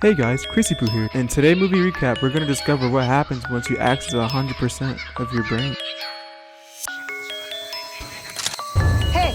Hey guys, Chrissy Poo here. In today's movie recap, we're going to discover what happens once you access 100% of your brain. Hey!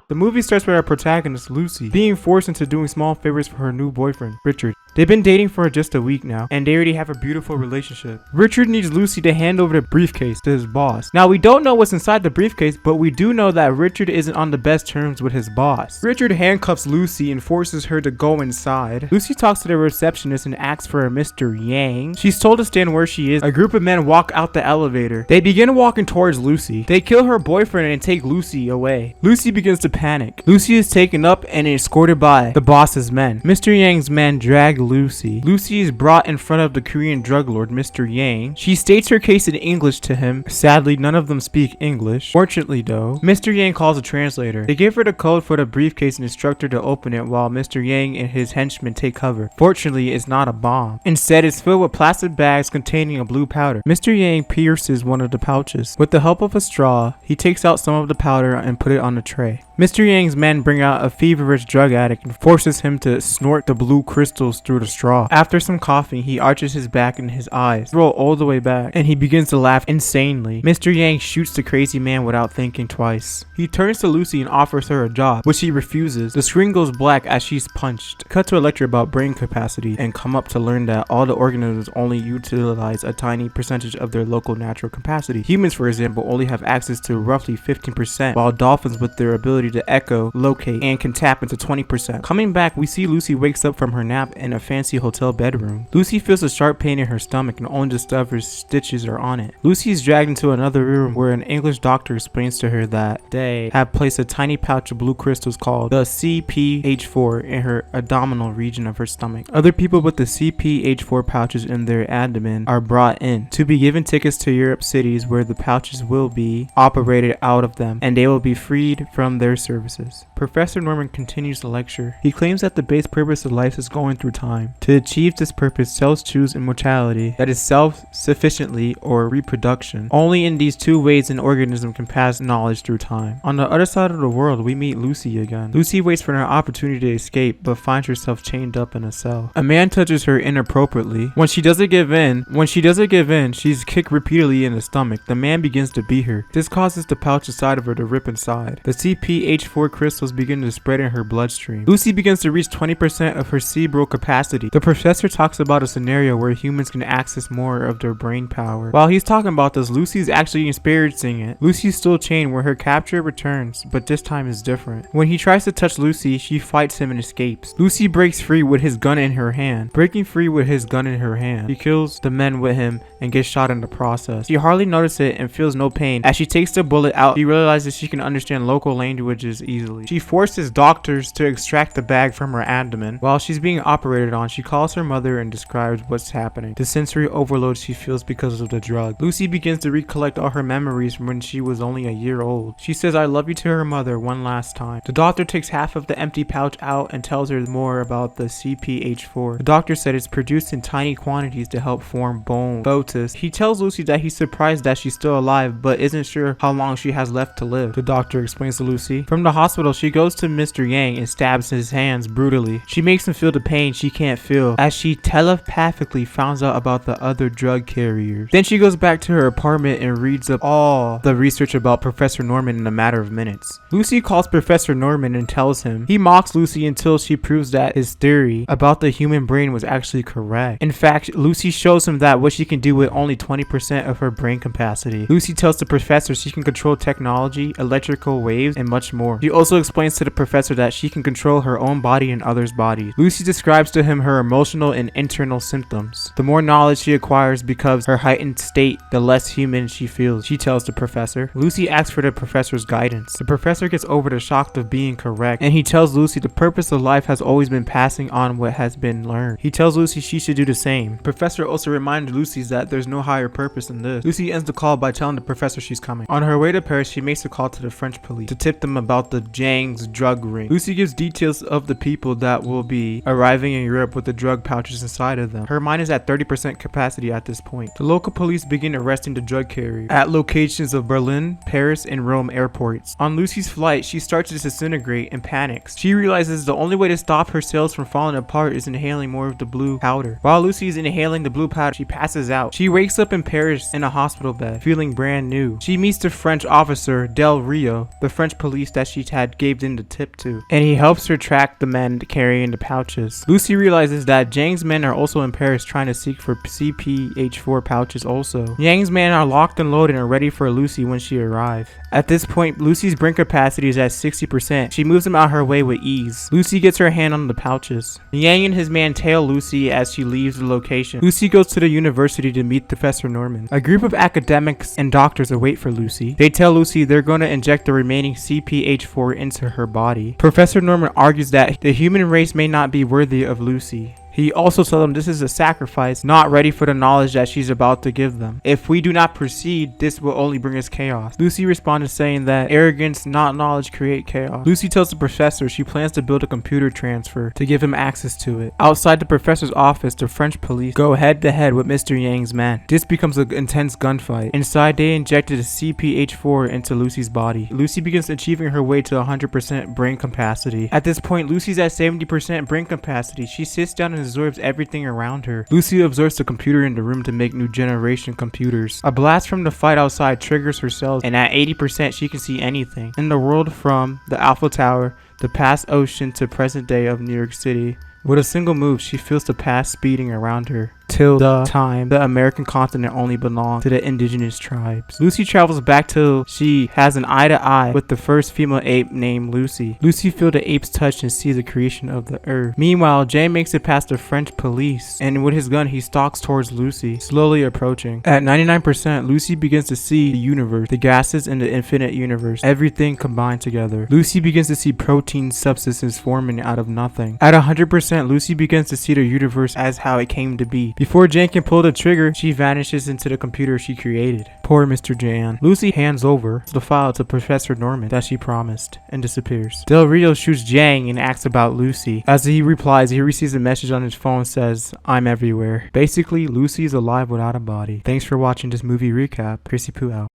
The movie starts with our protagonist, Lucy, being forced into doing small favors for her new boyfriend, Richard. They've been dating for just a week now, and they already have a beautiful relationship. Richard needs Lucy to hand over the briefcase to his boss. Now, we don't know what's inside the briefcase, but we do know that Richard isn't on the best terms with his boss. Richard handcuffs Lucy and forces her to go inside. Lucy talks to the receptionist and asks for a Mr. Yang. She's told to stand where she is. A group of men walk out the elevator. They begin walking towards Lucy. They kill her boyfriend and take Lucy away. Lucy begins to panic. Lucy is taken up and escorted by the boss's men. Mr. Yang's men drag Lucy. Lucy is brought in front of the Korean drug lord, Mr. Yang. She states her case in English to him. Sadly, none of them speak English. Fortunately though, Mr. Yang calls a translator. They give her the code for the briefcase and instruct her to open it while Mr. Yang and his henchmen take cover. Fortunately, it's not a bomb. Instead, it's filled with plastic bags containing a blue powder. Mr. Yang pierces one of the pouches. With the help of a straw, he takes out some of the powder and put it on a tray. Mr. Yang's men bring out a feverish drug addict and forces him to snort the blue crystals through the straw. After some coughing, he arches his back and his eyes roll all the way back, and he begins to laugh insanely. Mr. Yang shoots the crazy man without thinking twice. He turns to Lucy and offers her a job, which she refuses. The screen goes black as she's punched. Cut to a lecture about brain capacity and come up to learn that all the organisms only utilize a tiny percentage of their local natural capacity. Humans, for example, only have access to roughly 15%, while dolphins, with their ability to echo, locate, and can tap into 20%. Coming back, we see Lucy wakes up from her nap in a fancy hotel bedroom. Lucy feels a sharp pain in her stomach and only discovers stitches are on it. Lucy is dragged into another room where an English doctor explains to her that they have placed a tiny pouch of blue crystals called the CPH4 in her abdominal region of her stomach. Other people with the CPH4 pouches in their abdomen are brought in to be given tickets to Europe cities where the pouches will be operated out of them and they will be freed from their services. Professor Norman continues the lecture. He claims that the base purpose of life is going through time. To achieve this purpose, cells choose immortality, that is self-sufficiently or reproduction. Only in these two ways an organism can pass knowledge through time. On the other side of the world, we meet Lucy again. Lucy waits for an opportunity to escape, but finds herself chained up in a cell. A man touches her inappropriately. When she doesn't give in, she's kicked repeatedly in the stomach. The man begins to beat her. This causes the pouch inside of her to rip inside. The CPH4 crystals begin to spread in her bloodstream. Lucy begins to reach 20% of her cerebral capacity. The professor talks about a scenario where humans can access more of their brain power. While he's talking about this, Lucy's actually experiencing it. Lucy's still chained where her capture returns, but this time is different. When he tries to touch Lucy, she fights him and escapes. Lucy breaks free with his gun in her hand. Breaking free with his gun in her hand, she kills the men with him and gets shot in the process. She hardly notices it and feels no pain. As she takes the bullet out, she realizes she can understand local languages easily. She forces doctors to extract the bag from her abdomen. While she's being operated on, she calls her mother and describes what's happening. The sensory overload she feels because of the drug. Lucy begins to recollect all her memories from when she was only a year old. She says I love you to her mother one last time. The doctor takes half of the empty pouch out and tells her more about the CPH4. The doctor said it's produced in tiny quantities to help form bone photos. He tells Lucy that he's surprised that she's still alive but isn't sure how long she has left to live. The doctor explains to Lucy. From the hospital, she goes to Mr. Yang and stabs his hands brutally. She makes him feel the pain she can't feel as she telepathically finds out about the other drug carriers. Then she goes back to her apartment and reads up all the research about Professor Norman in a matter of minutes. Lucy calls Professor Norman and tells him. He mocks Lucy until she proves that his theory about the human brain was actually correct. In fact, Lucy shows him that what she can do with only 20% of her brain capacity. Lucy tells the professor she can control technology, electrical waves, and much more. She also explains to the professor that she can control her own body and others' bodies. Lucy describes to him her emotional and internal symptoms. The more knowledge she acquires because her heightened state, the less human she feels, she tells the professor. Lucy asks for the professor's guidance. The professor gets over the shock of being correct, and he tells Lucy the purpose of life has always been passing on what has been learned. He tells Lucy she should do the same. The professor also reminds Lucy that there's no higher purpose than this. Lucy ends the call by telling the professor she's coming. On her way to Paris, she makes a call to the French police to tip them about the Jang's drug ring. Lucy gives details of the people that will be arriving in Europe with the drug pouches inside of them. Her mind is at 30% capacity at this point. The local police begin arresting the drug carrier at locations of Berlin, Paris, and Rome airports. On Lucy's flight, she starts to disintegrate and panics. She realizes the only way to stop her cells from falling apart is inhaling more of the blue powder. While Lucy is inhaling the blue powder, she passes out. She wakes up in Paris in a hospital bed, feeling brand new. She meets the French officer Del Rio, the French police that she had gave in the tip to, and he helps her track the men carrying the pouches. Lucy realizes that Jang's men are also in Paris trying to seek for CPH4 pouches also. Yang's men are locked and loaded and ready for Lucy when she arrives. At this point, Lucy's brain capacity is at 60%. She moves them out her way with ease. Lucy gets her hand on the pouches. Yang and his man tail Lucy as she leaves the location. Lucy goes to the university to meet Professor Norman. A group of academics and doctors await for Lucy. They tell Lucy they're going to inject the remaining CPH4 into her body. Professor Norman argues that the human race may not be worthy of Lucy. He also tells them this is a sacrifice, not ready for the knowledge that she's about to give them. If we do not proceed, this will only bring us chaos. Lucy responded saying that arrogance, not knowledge, create chaos. Lucy tells the professor she plans to build a computer transfer to give him access to it. Outside the professor's office, the French police go head to head with Mr. Yang's men. This becomes an intense gunfight. Inside, they injected a CPH4 into Lucy's body. Lucy begins achieving her way to 100% brain capacity. At this point, Lucy's at 70% brain capacity. She sits down and absorbs everything around her. Lucy absorbs the computer in the room to make new generation computers. A blast from the fight outside triggers her cells, and at 80% she can see anything in the world, from the Alpha Tower, the past ocean to present day of New York City. With a single move, she feels the past speeding around her, till the time the American continent only belonged to the indigenous tribes. Lucy travels back till she has an eye-to-eye with the first female ape named Lucy. Lucy feels the ape's touch and sees the creation of the earth. Meanwhile, Jay makes it past the French police, and with his gun he stalks towards Lucy, slowly approaching. At 99%, Lucy begins to see the universe, the gases in the infinite universe, everything combined together. Lucy begins to see protein substances forming out of nothing. At 100%, Lucy begins to see the universe as how it came to be. Before Jan can pull the trigger, she vanishes into the computer she created. Poor Mr. Jan. Lucy hands over the file to Professor Norman that she promised and disappears. Del Rio shoots Jang and asks about Lucy. As he replies, he receives a message on his phone that says, "I'm everywhere." Basically, Lucy is alive without a body. Thanks for watching this movie recap. Chrissy Poo out.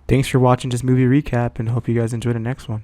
Thanks for watching this movie recap, and hope you guys enjoy the next one.